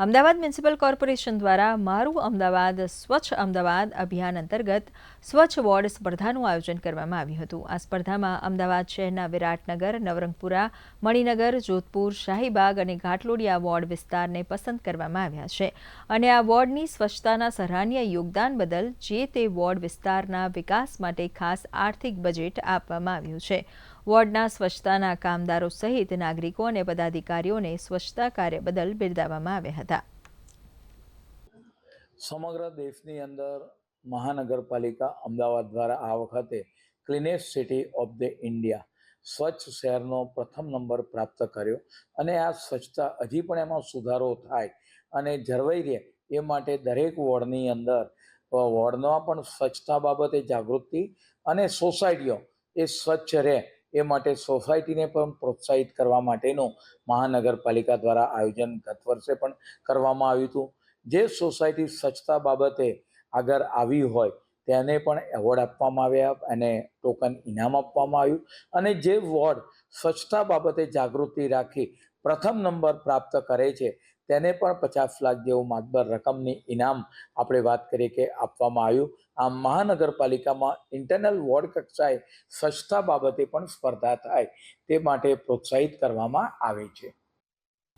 Ahmedabad municipal corporation દ્વારા મારું અમદાવાદ સ્વચ્છ અમદાવાદ અભિયાન અંતર્ગત સ્વચ્છ વોર્ડ સ્પર્ધાનું આયોજન કરવામાં આવ્યું હતું। આ સ્પર્ધામાં અમદાવાદ શહેરના વિરાટનગર, નવરંગપુરા, મણિનગર, જોધપુર, શાહીબાગ અને ઘાટલોડિયા વોર્ડ વિસ્તારને પસંદ કરવામાં આવ્યા છે અને આ વોર્ડની સ્વચ્છતાના સરાહનીય યોગદાન બદલ જે તે વોર્ડ વિસ્તારના વિકાસ માટે ખાસ આર્થિક બજેટ આપવામાં આવ્યું છે। વોર્ડના સ્વચ્છતાના કામદારો સહિત નાગરિકો અને પદાધિકારીઓને સ્વચ્છતા કાર્ય બદલ બિરદાવવામાં આવ્યા હતા। સમગ્ર દેશની અંદર મહાનગરપાલિકા અમદાવાદ દ્વારા આ વખતે cleanest city of the India સ્વચ્છ શહેરનો પ્રથમ નંબર પ્રાપ્ત કર્યો અને આ સ્વચ્છતા હજી પણ એમાં સુધારો થાય અને જળવાઈ રહે એ માટે દરેક વોર્ડની અંદર વોર્ડમાં પણ સ્વચ્છતા બાબતે જાગૃતિ અને સોસાયટીઓ એ સ્વચ્છ રહે એ માટે સોસાયટીને પણ પ્રોત્સાહિત કરવા માટેનું મહાનગરપાલિકા દ્વારા આયોજન ગત વર્ષે પણ કરવામાં આવ્યું હતું। જે સોસાયટી સ્વચ્છતા બાબતે આગળ આવી હોય તેને પણ એવોર્ડ આપવામાં આવ્યા અને ટોકન ઇનામ આપવામાં આવ્યું અને જે વોર્ડ સ્વચ્છતા બાબતે જાગૃતિ રાખી પ્રથમ નંબર પ્રાપ્ત કરે છે તેને પણ 50 લાખ જેવું માતબર રકમની ઇનામ આપણે વાત કરીએ કે આપવામાં આવ્યું। આમ મહાનગરપાલિકામાં ઇન્ટરનલ વોર્ડ કક્ષાએ સ્વચ્છતા બાબતે પણ સ્પર્ધા થાય તે માટે પ્રોત્સાહિત કરવામાં આવે છે।